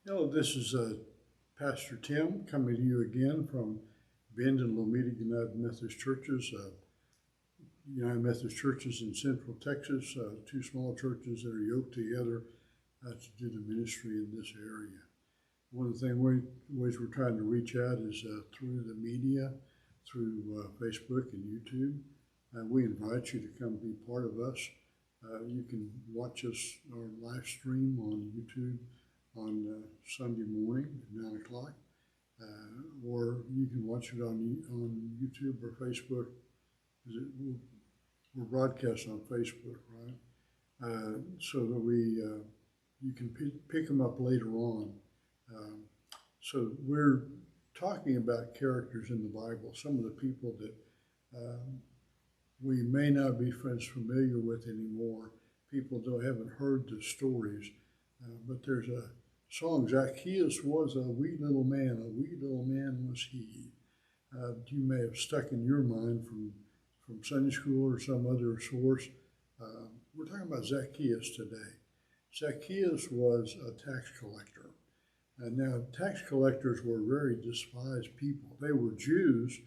Hello, this is Pastor Tim coming to you again from Bend and Lomita United Methodist Churches. United Methodist Churches in Central Texas, two small churches that are yoked together to do the ministry in this area. One of the ways we're trying to reach out is through the media, through Facebook and YouTube. We invite you to come be part of us. You can watch us or live stream on YouTube on Sunday morning at 9 o'clock, or you can watch it on YouTube or Facebook. We're broadcast on Facebook, right? So that you can pick them up later on. Um, so we're talking about characters in the Bible, some of the people that um, we may not be friends familiar with anymore. People haven't heard the stories, but there's a song, Zacchaeus was a wee little man was he. You may have stuck in your mind from Sunday school or some other source. We're talking about Zacchaeus today. Zacchaeus was a tax collector. Now, tax collectors were very despised people. They were Jews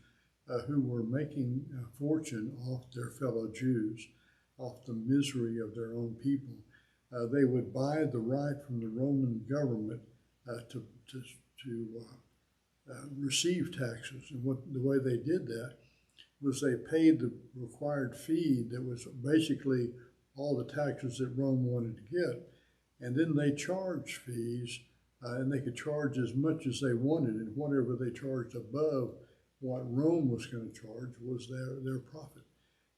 who were making a fortune off their fellow Jews, off the misery of their own people. They would buy the right from the Roman government to receive taxes. And the way they did that was they paid the required fee that was basically all the taxes that Rome wanted to get. And then they charged fees, and they could charge as much as they wanted, and whatever they charged above what Rome was going to charge was their profit.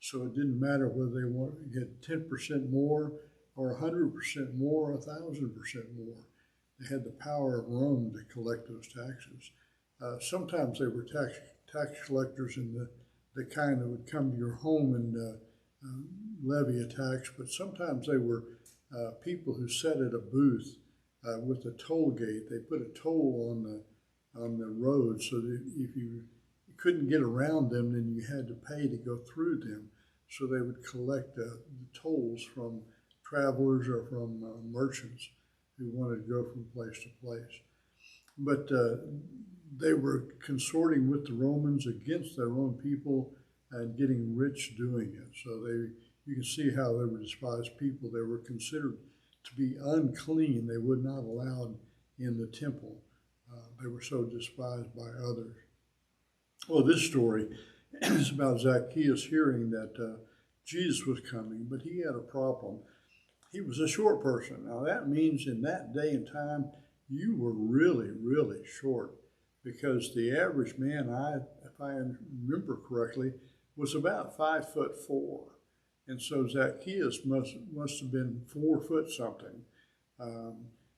So it didn't matter whether they wanted to get 10% more or 100% more, 1,000% more. They had the power of Rome to collect those taxes. Sometimes they were tax collectors in the kind that would come to your home and levy a tax, but sometimes they were people who sat at a booth with a toll gate. They put a toll on the road so that if you couldn't get around them, then you had to pay to go through them. So they would collect the tolls from travelers or from merchants who wanted to go from place to place. But they were consorting with the Romans against their own people and getting rich doing it. So you can see how they were despised people. They were considered to be unclean. They would not allow in the temple. They were so despised by others. Well, this story is about Zacchaeus hearing that Jesus was coming, but he had a problem. He was a short person. Now that means in that day and time, you were really, really short, because the average man, if I remember correctly, was about 5'4", and so Zacchaeus must have been 4 foot something.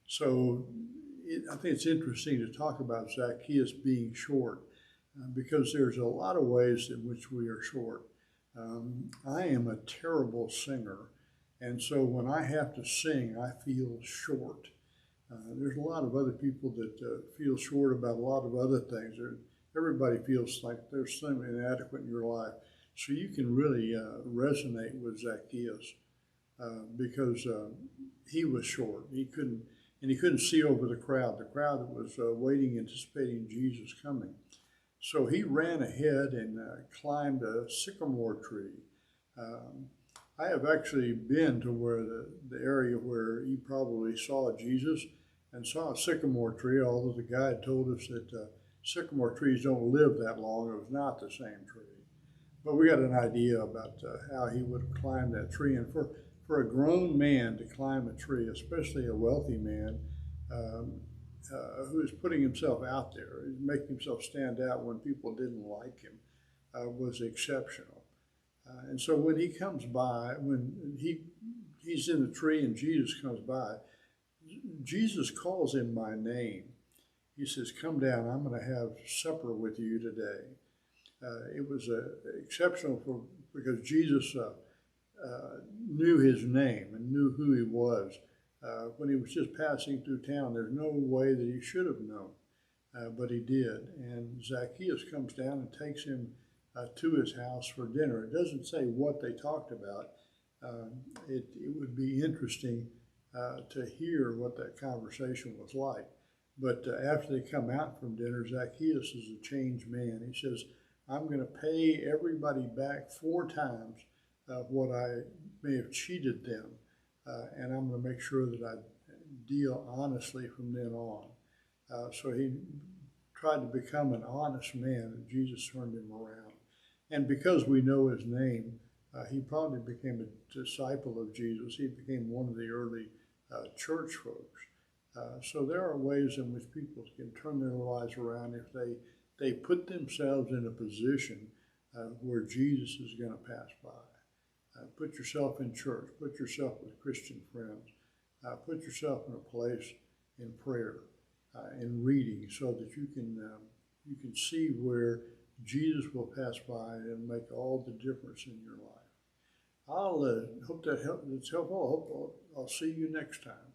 So I think it's interesting to talk about Zacchaeus being short, because there's a lot of ways in which we are short. I am a terrible singer, and so when I have to sing, I feel short. There's a lot of other people that feel short about a lot of other things. Everybody feels like there's something inadequate in your life. So you can really resonate with Zacchaeus because he was short. He couldn't see over the crowd that was waiting, anticipating Jesus coming. So he ran ahead and climbed a sycamore tree. I have actually been to where the area where you probably saw Jesus and saw a sycamore tree, although the guide told us that sycamore trees don't live that long. It was not the same tree. But we got an idea about how he would have climbed that tree. And for a grown man to climb a tree, especially a wealthy man, who is putting himself out there, making himself stand out when people didn't like him, was exceptional. And so when he comes by, when he's in the tree and Jesus comes by, Jesus calls him by name. He says, "Come down, I'm going to have supper with you today." It was exceptional because Jesus knew his name and knew who he was. When he was just passing through town, there's no way that he should have known, but he did. And Zacchaeus comes down and takes him to his house for dinner. It doesn't say what they talked about. It would be interesting to hear what that conversation was like. But after they come out from dinner, Zacchaeus is a changed man. He says, I'm going to pay everybody back 4 times what I may have cheated them. And I'm going to make sure that I deal honestly from then on. So he tried to become an honest man, and Jesus turned him around. And because we know his name, he probably became a disciple of Jesus. He became one of the early church folks. So there are ways in which people can turn their lives around if they put themselves in a position where Jesus is going to pass by. Put yourself in church. Put yourself with Christian friends. Put yourself in a place in prayer, in reading, so that you can see where Jesus will pass by and make all the difference in your life. I'll hope that's helpful. I'll see you next time.